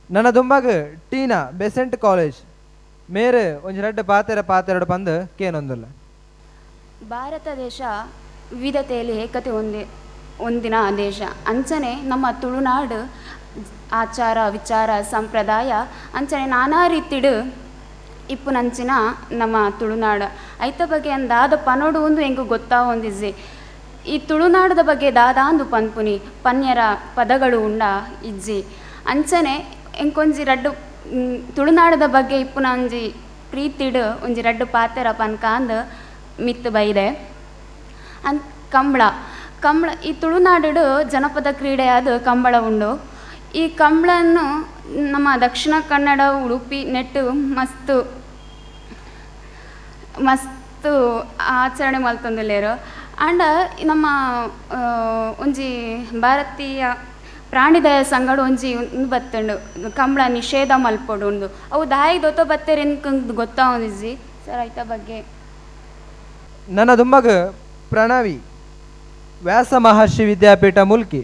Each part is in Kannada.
ನನ್ನ ದುಂಬಾಗ ಟೀನಾ ಬೆಸೆಂಟ್ ಕಾಲೇಜ್ ಮೇರೆ ಒಂಜಿ ರಡ್ಡು ಪಾತೆರಡು ಪಂದು ಕೇನೊಂದುಲ್ಲ. ಭಾರತ ದೇಶ ವಿವಿಧತೆಯಲ್ಲಿ ಏಕತೆ ಒಂದಿನ ದೇಶ ಅಂಚನೆ ನಮ್ಮ ತುಳುನಾಡು ಆಚಾರ ವಿಚಾರ ಸಂಪ್ರದಾಯ ಅಂಚನೆ ನಾನಾ ರೀತಿಡು ಇಪ್ಪುನಂಚಿನ ನಮ್ಮ ತುಳುನಾಡು ಐತ ಬಗ್ಗೆ ಅಂದಾದ ಪನೋಡು ಒಂದು ಹೆಂಗೆ ಗೊತ್ತಾ ಒಂದಿಜ್ಜಿ ಈ ತುಳುನಾಡದ ಬಗ್ಗೆ ದಾದಾಂದು ಪನ್ಪುನಿ ಪನ್ಯರ ಪದಗಳು ಉಂಡ ಇಜ್ಜಿ ಅಂಚನೆ ಎಂಕೊಂಜಿ ರಡ್ಡು ತುಳುನಾಡದ ಬಗ್ಗೆ ಇಪ್ಪುನ ಒಂಜಿ ಪ್ರೀತಿಡು ಒಂಜಿ ರಡ್ಡು ಪಾತೆರ ಪನ್ಕಾಂದು ಮಿತ್ತು ಬೈದೆ ಕಂಬಳ ಈ ತುಳುನಾಡು ಜನಪದ ಕ್ರೀಡೆಯಾದ ಕಂಬಳ ಉಂಡು. ಈ ಕಂಬಳನ್ನು ನಮ್ಮ ದಕ್ಷಿಣ ಕನ್ನಡ ಉಡುಪಿ ನೆಟ್ಟು ಮಸ್ತು ಆಚರಣೆ ಮಲ್ತೊಂದುಲ್ಲೇರು ಆಂಡ ನಮ್ಮ ಒಂಜಿ ಭಾರತೀಯ ಪ್ರಾಣಿದಯ ಸಂಗಡ ಒಂಜಿ ಬತ್ತುಂಡು ಕಂಬಳ ನಿಷೇಧ ಮಲ್ಪೊಡು ಉಂಡು ಅವು ದಾಯಿ ದೊತ್ತೋ ಬತ್ತೇರು ಎನ್ಕಂದು ಗೊತ್ತಾ ಒಂದಿಜ್ಜಿ ಸರ್ ಐತ ಬಗ್ಗೆ. ನನ್ನ ದುಂಬಗ ಪ್ರಣವಿ ವ್ಯಾಸ ಮಹರ್ಷಿ ವಿದ್ಯಾಪೀಠ ಮುಲ್ಕಿ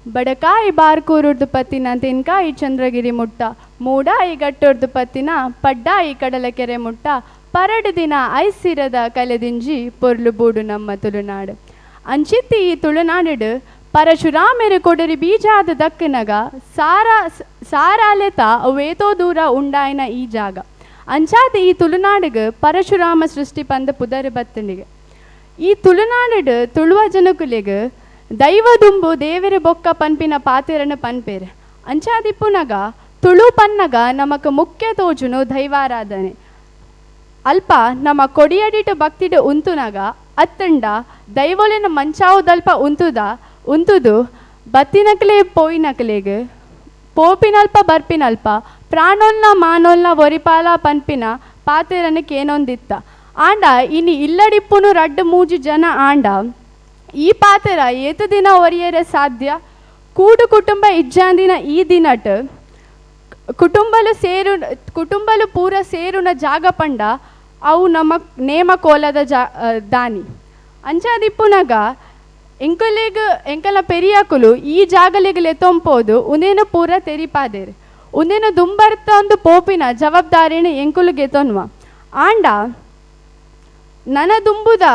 ಬಡಕಾಯಿ ಬಾರ್ಕೂರುರ್ದು ಪತ್ತಿನ ತೆನ್ಕಾಯಿ ಚಂದ್ರಗಿರಿ ಮುಟ್ಟ ಮೂಡಾಯಿ ಗಟ್ಟೊರ್ದು ಪತ್ತಿನ ಪಡ್ಡಾಯಿ ಕಡಲಕೆರೆ ಮುಟ್ಟ ಪರಡು ದಿನ ಐಸಿರದ ಕಲೆದಿಂಜಿ ಪೊರ್ಲು ಬೂಡು ನಮ್ಮ ತುಳುನಾಡು ಅಂಚಿತ್ತಿ ಈ ತುಳುನಾಡು ಪರಶುರಾಮೆರು ಕೊಡರಿ ಬೀಜಾದ ದಕ್ಕನಗ ಸಾರಾಲೆತ ವೇತೋ ದೂರ ಉಂಡಾಯಿನ ಈ ಜಾಗ ಅಂಚಾದ ಈ ತುಳುನಾಡಿಗೆ ಪರಶುರಾಮ ಸೃಷ್ಟಿ ಪಂದ ಪುದರ್ ಬತ್ತನಿಗೆ ಈ ತುಳುನಾಡು ತುಳುವ ಜನಕುಲಿಗೆ ದೈವ ದುಂಬು ದೇವರ ಬೊಕ್ಕ ಪನ್ಪಿನ ಪಾತೆರನ ಪನ್ಪೇರು ಅಂಚಾದಿಪ್ಪುನಗ ತುಳು ಪನ್ನಗ ನಮಕ್ ಮುಖ್ಯ ತೋಜುನು ದೈವಾರಾಧನೆ ಅಲ್ಪ ನಮ್ಮ ಕೊಡಿಯಡಿಟ ಭಕ್ತಿಡು ಉಂತುನಗ ಅತ್ತಂಡ ದೈವಲಿನ ಮಂಚಾವುದಲ್ಪ ಉಂತುದು ಬತ್ತಿನಕಲೆ ಪೋಯಿನಕಲೆಗೆ ಪೋಪಿನಲ್ಪ ಬರ್ಪಿನಲ್ಪ ಪ್ರಾಣೋಲ್ನ ಮಾನೋಲ್ನ ಒರಿಪಾಲ ಪನ್ಪಿನ ಪಾತೆರನ ಕೇನೊಂದಿತ್ತ ಆಂಡ ಇನಿ ಇಲ್ಲಡಿಪ್ಪುನು ರಡ್ಡು ಮೂಜು ಜನ ಆಂಡ ಈ ಪಾತೆರ ಏತು ದಿನ ಒರಿಯರೆ ಸಾಧ್ಯ ಕೂಡು ಕುಟುಂಬ ಇಜ್ಜಾಂದಿನ ಈ ದಿನಟ್ ಕುಟುಂಬಲು ಪೂರ ಸೇರುನ ಜಾಗ ಪಂಡ ಅವು ನಮ್ಮ ನೇಮ ಕೋಲದ ದಾನಿ ಅಂಚಾದಿಪ್ಪುನಗ ಎಂಕಲ ಪೆರಿಯಾಕುಲು ಈ ಜಾಗಲಿಗೆ ತೊಂಪೋದು ಉಂದೇನು ಪೂರ ತೆರಿಪಾದೇರು ಉಂದೇನು ದುಂಬರ್ತ ಒಂದು ಪೋಪಿನ ಜವಾಬ್ದಾರಿನ ಎಂಕುಲುಗೆ ತೊನ್ವ ಆಂಡ ನನ ದುಂಬುದ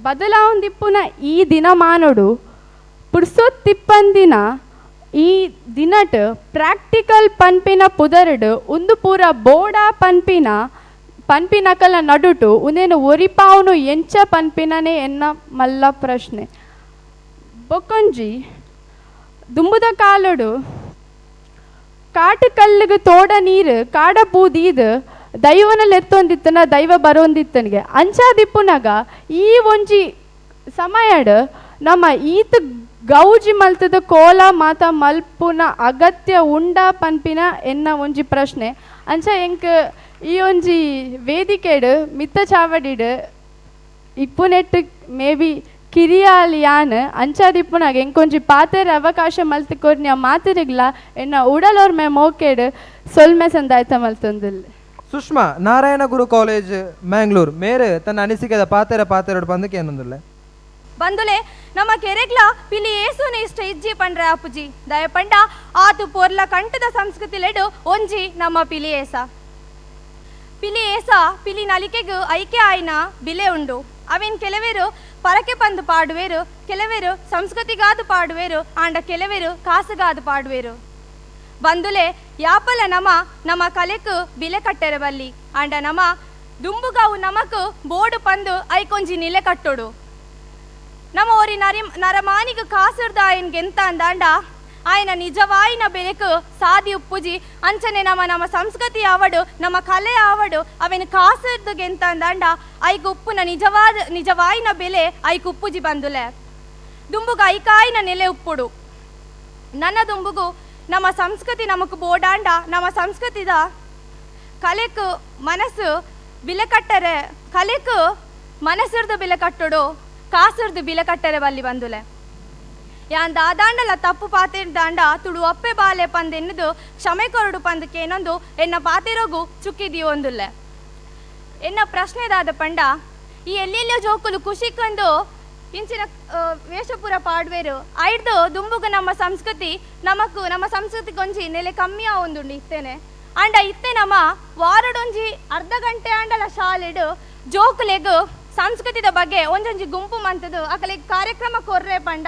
ಬದಲಾವಂದಿಪ್ಪುನ ಈ ದಿನ ಮಾನೋಡು ಪುಡ್ಸೊತ್ತಿಪ್ಪಂದಿನ ಈ ದಿನಟ್ ಪ್ರಾಕ್ಟಿಕಲ್ ಪನ್ಪಿನ ಪುದರಡು ಒಂದು ಪೂರ ಬೋಡ ಪನ್ಪಿನಕಲ ನಡುಟು ಉಂದೇನು ಒರಿಪಾವನು ಎಂಚ ಪನ್ಪಿನನೇ ಎನ್ನ ಮಲ್ಲ ಪ್ರಶ್ನೆ ಬೊಕೊಂಜಿ ದುಂಬುದ ಕಾಲಡು ಕಾಟು ಕಲ್ಲಿಗೆ ತೋಡ ನೀರು ಕಾಡ ಬೂದೀದು ದೈವನಲ್ಲಿ ಎತ್ತೊಂದಿತ್ತನ ದೈವ ಬರೋಂದಿತ್ತನಿಗೆ ಅಂಚಾದಿಪ್ಪುನಾಗ ಈ ಒಂಜಿ ಸಮಯಡು ನಮ್ಮ ಈತ ಗೌಜಿ ಮಲ್ತದ ಕೋಲ ಮಾತ ಮಲ್ಪುನ ಅಗತ್ಯ ಉಂಡ ಪನ್ಪಿನ ಎನ್ನ ಒಂಜಿ ಪ್ರಶ್ನೆ ಅಂಚ ಎಂಕ್ ಈ ಒಂಜಿ ವೇದಿಕೆಡು ಮಿತ್ತ ಚಾವಡಿಡು ಇಪ್ಪುನೆಟ್ಟು ಮೇ ಬಿ ಕಿರಿಯಾಲಿ ಯಾನ್ ಅಂಚಾದಿಪ್ಪುನಾಗ ಎಂಕೊಂಜಿ ಪಾತೆರ ಅವಕಾಶ ಮಲ್ತಿಕೊರ್ನಿ ಆ ಮಾತಿರಿಗ್ಲ ಎನ್ನ ಉಡಲೋರ್ ಮೇ ಮೋಕೆಡು ಸೊಲ್ಮೆ ಸಂದಾಯ್ತ ಮಲ್ತೊಂದಿಲ್ಲ. ಸುಷ್ಮಾ ನಾರಾಯಣ ಗುರು ಕಾಲೇಜ್ ಮ್ಯಾಂಗ್ಳೂರ್ ಮೇರೆ ತನ್ನ ಅನಿಸಿಕೆದ ಪಾತೆರಡು ಪಂದಕ್ಕೆ ಏನೊಂದಿಲ್ಲ ಬಂದುಲೆ ನಮ್ಮ ಕೆರೆಗ್ಲ ಪಿಲಿ ಏಸುನ ಇಷ್ಟ ಇಜ್ಜಿ ಪಂಡ್ರೆ ಆಪುಜಿ ದಯಪಂಡ ಆತು ಪೊರ್ಲ ಕಂಠದ ಸಂಸ್ಕೃತಿ ಲೆಡು ಒಂಜಿ ನಮ್ಮ ಪಿಲಿ ಏಸ ಪಿಲಿ ನಲಿಕೆಗೂ ಐಕ್ಯ ಆಯ್ನ ಬಿಲೆ ಉಂಡು ಅವಿನ್ ಕೆಲವೇರು ಪರಕೆ ಪಂದು ಪಾಡುವೇರು ಕೆಲವೇರು ಸಂಸ್ಕೃತಿಗಾದು ಪಾಡುವೇರು ಆಂಡ ಕೆಲವೇರು ಕಾಸುಗಾದು ಪಾಡುವೇರು ಬಂದುಲೆ ಯಾಪಲ ನಮ್ಮ ಕಲೆಕು ಬಿಲೆ ಕಟ್ಟೆರೆ ಬಲ್ಲಿ ಆಂಡ ನಮ ದುಂಬುಗಾವು ನಮಕು ಬೋಡು ಪಂದು ಐಕೊಂಜಿ ನಿಲೆ ಕಟ್ಟೋಡು ನಮ್ಮ ಓರಿ ನರಮಾನಿಗ ಕಾಸುರ್ದ ಆಯನ್ ಗೆಂತ ಅಂದಾಂಡ ಆಯ್ನ ನಿಜವಾಯಿನ ಬೆಲೆಕು ಸಾದಿ ಉಪ್ಪುಜಿ ಅಂಚನೆ ನಮ್ಮ ಸಂಸ್ಕೃತಿ ಆವಡು ನಮ್ಮ ಕಲೆ ಆವಡು ಅವೇನು ಕಾಸುರ್ದು ಗೆಂತ ಅಂದಾಂಡ ಐಕು ಉಪ್ಪುನ ನಿಜವಾಯಿನ ಬೆಲೆ ಐಕು ಉಪ್ಪುಜಿ ಬಂದುಲೆ ದುಂಬುಗ ಐಕಾಯಿನ ನೆಲೆ ಉಪ್ಪುಡು ನನ್ನ ದುಂಬುಗು ನಮ್ಮ ಸಂಸ್ಕೃತಿ ನಮಕು ಬೋಡಾಂಡ ನಮ್ಮ ಸಂಸ್ಕೃತಿದ ಕಲೆಕು ಮನಸ್ಸು ಬಿಲೆ ಕಟ್ಟರೆ ಕಲೆಕು ಮನಸ್ಸುರ್ದು ಬೆಲೆ ಕಟ್ಟೋಡು ಕಾಸುರ್ದು ಬಿಲೆ ಕಟ್ಟರೆ ಬಲ್ಲಿ ಬಂದುಲೆ ಯಾನ್ ದಾದಾಂಡಲ ತಪ್ಪು ಪಾತಿರ್ದಾಂಡ ತುಡು ಅಪ್ಪೆ ಬಾಲೆ ಪಂದೆನ್ನದು ಕ್ಷಮೆ ಕೊರಡು ಪಂದಕ್ಕೇನೊಂದು ಎನ್ನ ಪಾತಿರೋಗು ಚುಕ್ಕಿದೀಯೋ ಒಂದುಲ್ಲೆ ಎನ್ನ ಪ್ರಶ್ನೆದಾದ ಪಂಡ ಈ ಎಲ್ಲೆಲ್ಲೋ ಜೋಕುಲು ಖುಷಿಕೊಂದು ಇಂಚಿನ ವೇಷಪುರ ಪಾಡ್ವೇರು ಐಡ್ದು ದುಂಬುಗು ನಮ್ಮ ಸಂಸ್ಕೃತಿ ಗೊಂಜಿ ನೆಲೆ ಕಮ್ಮಿ ಆವೊಂದುಂಡು ಇತ್ತೇನೆ ಅಂಡ ಇತ್ತೆ ನಮ್ಮ ವಾರಡೊಂಜಿ ಅರ್ಧ ಗಂಟೆ ಅಂಡಲ ಶಾಲೆಡು ಜೋಕುಲೆಗು ಸಂಸ್ಕೃತಿದ ಬಗ್ಗೆ ಒಂಜೊಂಜಿ ಗುಂಪು ಮಂತದು ಅಕಲೆಗ್ ಕಾರ್ಯಕ್ರಮ ಕೊರ್ರೆ ಪಂಡ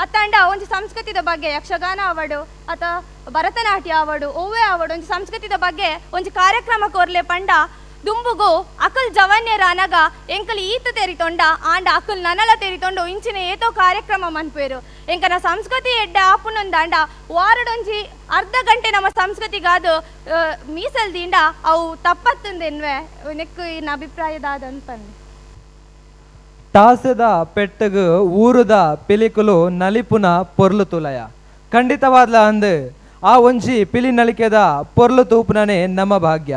ಅತ್ತಂಡ ಒಂಜಿ ಸಂಸ್ಕೃತಿದ ಬಗ್ಗೆ ಯಕ್ಷಗಾನ ಆವಡು ಅತ ಭರತನಾಟ್ಯ ಆವಡು ಓವೆ ಆವಡು ಒಂಜಿ ಸಂಸ್ಕೃತಿದ ಬಗ್ಗೆ ಒಂಜಿ ಕಾರ್ಯಕ್ರಮ ಕೊರ್ಲೆ ಪಂಡ ದುಂಬುಗು ಅಕಲ್ ಜವನ್ಯರ ಅನಗ ಎಂಕಲ್ ಈತ ತೆರಿತೊಂಡ ಆಂಡ ಅಕಲ್ ನನಲ ತೆರಿತೊಂಡು ಇಂಚಿನ ಏತೋ ಕಾರ್ಯಕ್ರಮ ಮನ್ಪೇರು ಎಂಕನ ಸಂಸ್ಕೃತಿ ಎಡ್ಡ ಆಪುನೊಂದಾಂಡ ವಾರಡೊಂಜಿ ಅರ್ಧ ಗಂಟೆ ನಮ್ಮ ಸಂಸ್ಕೃತಿಗಾದು ಮೀಸಲ್ದಿಂದ ಅವು ತಪ್ಪತ್ತಂದೆನ್ವೆ ನೆಕ್ಕು ಇನ್ನ ಅಭಿಪ್ರಾಯದಾದ ಅನ್ಪನ್ನೆ ಟಾಸದ ಪೆಟ್ಟಗು ಊರುದ ಪಿಲಿಕುಲು ನಲಿಪುನ ಪೊರ್ಲು ತುಲಯ ಖಂಡಿತವಾದ್ಲ ಅಂದು ಆ ಒಂಜಿ ಪಿಲಿ ನಲಿಕೆದ ಪೊರ್ಲು ತೂಪುನನೇ ನಮ್ಮ ಭಾಗ್ಯ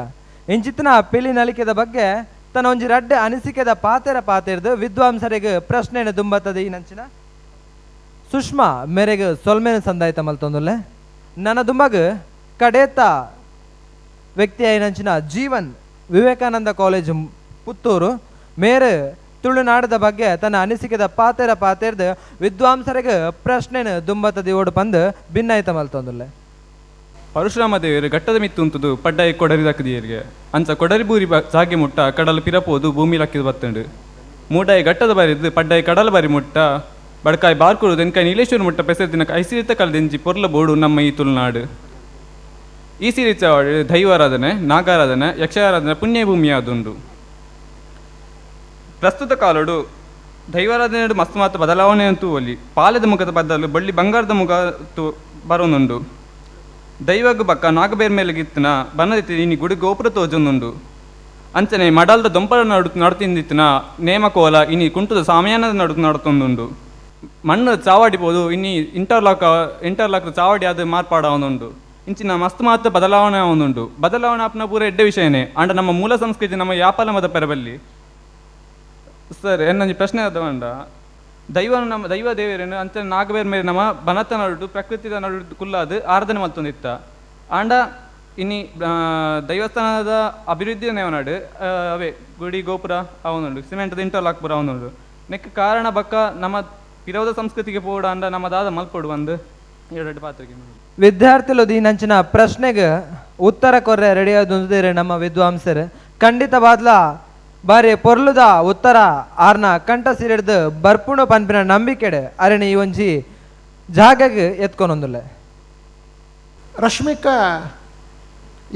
ಇಂಚಿತ್ತಿನ ಪಿಲಿ ನಲಿಕೆದ ಬಗ್ಗೆ ತನ್ನ ಒಂಜಿ ರಡ್ಡೆ ಅನಿಸಿಕೆದ ಪಾತೆರ್ದು ವಿದ್ವಾಂಸರಿಗೆ ಪ್ರಶ್ನೆಯನ್ನು ದುಂಬತ್ತದೆ ಈ ನಂಚಿನ ಸುಷ್ಮಾ ಮೇರೆಗೆ ಸೊಲ್ಮೇನ ಸಂದಾಯಿತ ಮಲ್ತೊಂದುಲ್ಲೆ ನನ್ನ ದುಂಬಗ್ ಕಡೇತ ವ್ಯಕ್ತಿ ನಂಚಿನ ಜೀವನ್ ವಿವೇಕಾನಂದ ಕಾಲೇಜ್ ಪುತ್ತೂರು ಮೇರೆ ತುಳುನಾಡದ ಬಗ್ಗೆ ತನ್ನ ಅನಿಸಿಕೆದ ಪಾತೆರ್ದು ವಿದ್ವಾಂಸರಿಗೆ ಪ್ರಶ್ನೆನ ದುಂಬತದಿ ಓಡು ಪಂದು ಭಿನ್ನಾಯಿತ ಮಲ್ತೊಂದುಲ್ಲೆ ಪರಶುರಾಮ ದೇವರು ಘಟ್ಟದ ಮಿತ್ತುಂತದು ಪಡ್ಡಾಯಿ ಕೊಡರಿ ದಕ್ಕದಿಯರಿಗೆ ಅಂಚ ಕೊಡರಿ ಬೂರಿ ಜಾಗೆ ಮುಟ್ಟ ಕಡಲು ಪಿರಪೋದು ಭೂಮಿ ಲಕ್ಕಿದ ಬತ್ತಂಡು ಮೂಡಾಯಿ ಘಟ್ಟದ ಬಾರಿದ್ದು ಪಡ್ಡಾಯಿ ಕಡಲ ಬಾರಿ ಮುಟ್ಟ ಬಡ್ಕಾಯಿ ಬಾರ್ಕುಡು ದೆನ್ಕಾಯಿ ನೀಲೇಶ್ವರ ಮುಟ್ಟ ಪೆಸರ್ ದಿನಕ್ಕೆ ಐಸಿರಿತ ಕಲ್ದೆಂಜಿ ಪೊರ್ಲ ಬೋಡು ನಮ್ಮ ಈ ತುಳುನಾಡು ಈ ಸಿರಿಚ ದೈವಾರಾಧನೆ ನಾಗಾರಾಧನೆ ಯಕ್ಷಾರಾಧನೆ ಪುಣ್ಯ ಭೂಮಿ ಆದುಂಡು ಪ್ರಸ್ತುತ ಕಾಲಡು ದೈವಾರಾಧನೆ ಮಸ್ತ್ ಮಾತ್ರ ಬದಲಾವಣೆ ಅಂತೂ ಒಲಿ ಪಾಲದ ಮುಖದ ಬದಲು ಬಳ್ಳಿ ಬಂಗಾರದ ಮುಖ ಬರೋನುಂಡು ದೈವಗ್ ಬಕ್ಕ ನಾಗಬೇರ್ ಮೇಲೆ ಗಿತ್ತನ ಬನ್ನದಿತ್ತು ಇನಿ ಗುಡಿ ಗೋಪುರ ತೋಜೊಂದುಂಡು ಅಂಚನೆ ಮಡಲ್ದ ದೊಂಪರ ನಡುತ್ತಿಂದಿತ್ತಿನ ನೇಮಕೋಲ ಇನಿ ಕುಂಟುದ ಸಾಮಯಾನದ ನಡುತ್ತೊಂದುಂಡು ಮಣ್ಣು ಚಾವಾಡಿಬೋದು ಇನ್ನಿ ಇಂಟರ್ಲಾಕ್ ಚಾವಾಡಿ ಅದು ಮಾರ್ಪಾಡವನುಂಡು ಇಂಚಿನ ಮಸ್ತ್ ಮಾತ್ರ ಬದಲಾವಣೆ ಅವನುಂಡು ಬದಲಾವಣೆ ಆಪ್ನ ಪೂರ ಎಡ್ಡೆ ವಿಷಯನೇ ಅಂಡ ನಮ್ಮ ಮೂಲ ಸಂಸ್ಕೃತಿ ನಮ್ಮ ಯಾಪಲ ಮದ ಪೆರಬಲ್ಲಿ ಸರ್ ಎನ್ನೊಂದು ಪ್ರಶ್ನೆ ಅದ ದೈವ ದೇವರೇನು ಅಂತ ನಾಗಬೇರ್ ಮೇಲೆ ನಮ್ಮ ಬನತ ನಡು ಪ್ರಕೃತಿದ ನಡು ಕುಲ್ಲಾದು ಆರಾಧನೆ ಮಲ್ತೊಂದಿತ್ತ ಆಂಡ ಇನ್ನಿ ದೈವಸ್ಥಾನದ ಅಭಿವೃದ್ಧಿ ನೇವನಾಡು ಅವೇ ಗುಡಿ ಗೋಪುರ ಅವನುಂಡು ಸಿಮೆಂಟ್ದ ಇಂಟರ್ಲಾಕ್ ಪುರ ಅವನುಂಡು ನೆಕ್ ಕಾರಣ ಬಕ್ಕ ನಮ್ಮ ಪಿರೋದ ಸಂಸ್ಕೃತಿಗೆ ಪೋಡ ಅಂಡ ನಮ್ಮದಾದ ಮಲ್ಪೊಡು ಒಂದು ಎರಡು ಪಾತ್ರೆಗೆ ವಿದ್ಯಾರ್ಥಿಗಳು ಈ ನಂಚಿನ ಪ್ರಶ್ನೆಗೆ ಉತ್ತರ ಕೊರ್ರೆ ರೆಡಿ ಆದ್ರೆ ನಮ್ಮ ವಿದ್ವಾಂಸರು ಖಂಡಿತವಾದ್ಲ ಬಾರಿ ಪೊರ್ಲುದ ಉತ್ತರ ಆರ್ನ ಕಂಠ ಸಿರಿಡ್ದು ಬರ್ಪುಣ ಪನ್ಪಿನ ನಂಬಿಕೆಡೆ ಅರೆಣಿ ಈ ಒಂಜಿ ಜಾಗಗೆ ಎತ್ಕೊಂದೊಂದುಲ್ಲೆ ರಶ್ಮಿಕಾ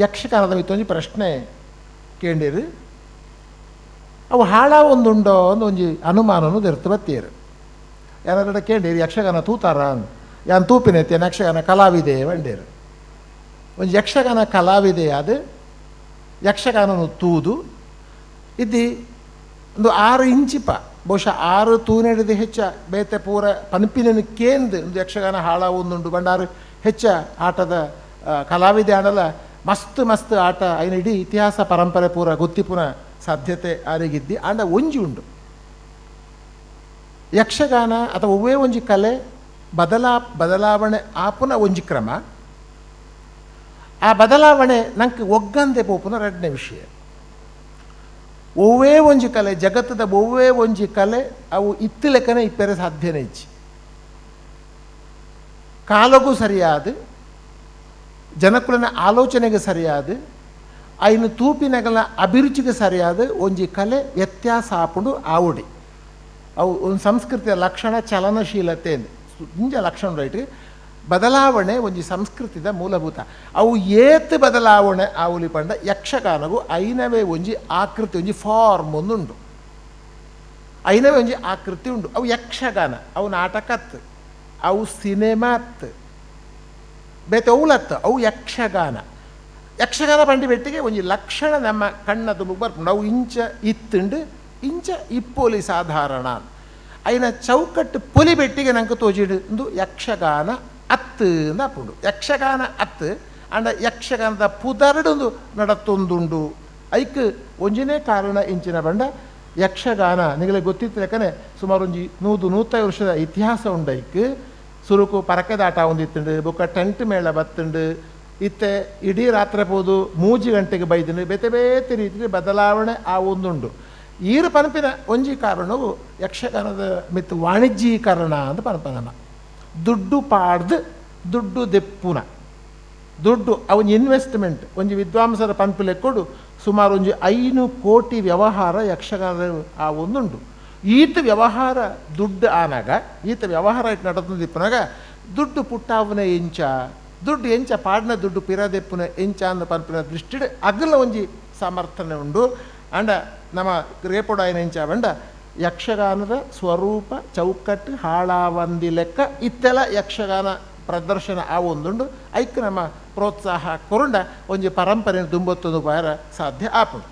ಯಕ್ಷಗಾನದ ಮಿತ್ತೊಂಜಿ ಪ್ರಶ್ನೆ ಕೇಳಿರು ಅವು ಹಾಳ ಒಂದುಂಡೋ ಅಂದು ಒಂಜಿ ಅನುಮಾನನು ದೆರ್ತು ಬತ್ತೀರು ಯಾರ ಕೇಳಿರು ಯಕ್ಷಗಾನ ತೂತಾರ ಯಾನ್ ತೂಪಿನೈತಿ ಯಕ್ಷಗಾನ ಕಲಾವಿದೆ ಬಂಡೇರು ಒಂಜಿ ಯಕ್ಷಗಾನ ಕಲಾವಿದೆ ಅದು ಯಕ್ಷಗಾನನು ತೂದು ಇದು ಒಂದು 6 ಇಂಚಿಪ ಬಹುಶಃ 6 ತೂನೆಡಿದು ಹೆಚ್ಚ ಬೇತೆ ಪೂರ ಪನ್ಪಿನ ಕೇಂದ್ರ ಒಂದು ಯಕ್ಷಗಾನ ಹಾಳ ಒಂದುಂಡು ಬಂಡಾರು ಹೆಚ್ಚ ಆಟದ ಕಲಾವಿದೆ ಆಡಲ ಮಸ್ತ್ ಆಟ ಐನ ಇಡೀ ಇತಿಹಾಸ ಪರಂಪರೆ ಪೂರ ಗೊತ್ತಿಪುನ ಸಾಧ್ಯತೆ ಆರಿಗಿದ್ದಿ ಆಂಡ ಒಂಜಿ ಉಂಡು ಯಕ್ಷಗಾನ ಅಥವಾ ಒವ್ವೇ ಒಂಜಿ ಕಲೆ ಬದಲಾವಣೆ ಆಪುನ ಒಂಜಿ ಕ್ರಮ ಆ ಬದಲಾವಣೆ ನಂಗೆ ಒಗ್ಗಂದೆ ಪೋಪುನ ಎರಡನೇ ವಿಷಯ ಒವ್ವೇ ಒಂಜಿ ಕಲೆ ಜಗತ್ತದ ಒವ್ವೇ ಒಂಜಿ ಕಲೆ ಅವು ಇತ್ತು ಲೆಕ್ಕನೆ ಇಪ್ಪರೆ ಸಾಧ್ಯನೇ ಇಚ್ಚಿ ಕಾಲಗೂ ಸರಿಯಾದ ಜನಕುಲನ ಆಲೋಚನೆಗೆ ಸರಿಯಾದ ಐನು ತೂಪಿನಗಲ ಅಭಿರುಚಿಗೆ ಸರಿಯಾದ ಒಂಜಿ ಕಲೆ ವ್ಯತ್ಯಾಸ ಆಪುಂಡು ಆವುಡಿ ಅವು ಒಂದು ಸಂಸ್ಕೃತಿಯ ಲಕ್ಷಣ ಚಲನಶೀಲತೆ ಇಂಜ ಲಕ್ಷಣ ರೈಟ್ ಬದಲಾವಣೆ ಒಂಜಿ ಸಂಸ್ಕೃತಿದ ಮೂಲಭೂತ ಅವು ಏತ್ ಬದಲಾವಣೆ ಆವುಲಿ ಪಂಡ ಯಕ್ಷಗಾನಗೂ ಐನವೇ ಒಂಜಿ ಆಕೃತಿ ಒಂಜಿ ಫಾರ್ಮ್ ಒಂದುಂಡು ಐನವೇ ಒಂಜಿ ಆಕೃತಿ ಉಂಡು ಅವು ಯಕ್ಷಗಾನ ಅವು ನಾಟಕತ್ ಅವು ಸಿನಿಮಾತ್ ಬೇತೆ ಅವುಲತ್ ಅವು ಯಕ್ಷಗಾನ ಪಂಡಿ ಬೆಟ್ಟಿಗೆ ಒಂಜಿ ಲಕ್ಷಣ ನಮ್ಮ ಕಣ್ಣ ತುಂಬ ಬರ್ಪುಂಡು ಅವು ಇಂಚ ಇತ್ತುಂಡು ಇಂಚ ಇಪ್ಪೊಲಿ ಸಾಧಾರಣ ಐನ ಚೌಕಟ್ಟು ಪೊಲಿ ಬೆಟ್ಟಿಗೆ ನಂಗೆ ತೋಜಿಡು ಒಂದು ಯಕ್ಷಗಾನ ಅತ್ತು ಅಂದ ಅಪ್ಪುಂಡು ಯಕ್ಷಗಾನ ಅತ್ತು ಅಂಡ ಯಕ್ಷಗಾನದ ಪುದರ್ಡೊಂದು ನಡತ್ತೊಂದುಂಡು ಐಕ್ ಒಂಜಿನೇ ಕಾರಣ ಇಂಚಿನ ಬಂಡ ಯಕ್ಷಗಾನ ನಿಗಲೆ ಗೊತ್ತಿತ್ತು ಲೆಕ್ಕನೆ ಸುಮಾರು ಒಂಜಿ 100-150 ವರ್ಷದ ಇತಿಹಾಸ ಉಂಡು ಐಕ್ ಸುರುಕು ಪರಕೆದಾಟ ಒಂದಿತ್ತುಂಡು ಬೊಕ್ಕ ಟೆಂಟ್ ಮೇಳ ಬತ್ತುಂಡು ಇತ್ತೆ ಇಡೀ ರಾತ್ರಿ ಪೋದು 3 ಗಂಟೆಗೆ ಬೈದಿನ ಬೇತೆ ಬೇತೆ ರೀತಿ ಬದಲಾವಣೆ ಆ ಒಂದುಂಡು ಈರು ಪನಪಿನ ಒಂಜಿ ಕಾರಣವು ಯಕ್ಷಗಾನದ ಮಿತ್ ವಾಣಿಜ್ಯೀಕರಣ ಅಂತ ಪನಪನ ದುಡ್ಡು ಪಾಡ್ದು ದುಡ್ಡು ದೆಪ್ಪುನ ದುಡ್ಡು ಅವನ ಇನ್ವೆಸ್ಟ್ಮೆಂಟ್ ಒಂಜಿ ವಿದ್ವಾಂಸರ ಪಂಪು ಲೆಕ್ಕೊಡು ಸುಮಾರು ಒಂಜಿ 5 ಕೋಟಿ ವ್ಯವಹಾರ ಯಕ್ಷಗಾನದ ಆ ಒಂದುಂಡು ಈತ ವ್ಯವಹಾರ ದುಡ್ಡು ಆನಾಗ ಈತ ವ್ಯವಹಾರ ಇಟ್ಟು ನಡತದಿಪ್ಪನಾಗ ದುಡ್ಡು ಪುಟ್ಟಾವನ ಎಂಚ ದುಡ್ಡು ಎಂಚ ಪಾಡ್ನ ದುಡ್ಡು ಪಿರದೆಪ್ಪುನ ಎಂಚ ಅಂದ ಪಂಪಿನ ದೃಷ್ಟಿ ಅಗಲ ಒಂಜಿ ಸಮರ್ಥನೆ ಉಂಡು ಅಂಡ ನಮ್ಮ ರೇಪೊಡಾಯನ ಎಂಚ ಬಂಡ ಯಕ್ಷಗಾನದ ಸ್ವರೂಪ ಚೌಕಟ್ಟು ಹಾಳಾವಂದಿ ಲೆಕ್ಕ ಇತ್ತೆಲ್ಲ ಯಕ್ಷಗಾನ ಪ್ರದರ್ಶನ ಆ ಒಂದುಂಡು ಐಕ್ ನಮ್ಮ ಪ್ರೋತ್ಸಾಹ ಕೊರುಂಡ ಒಂಜಿ ಪರಂಪರೆ ದುಂಬತ್ತೊಂದು ಬಾರ ಸಾಧ್ಯ ಆಪುಂಡು.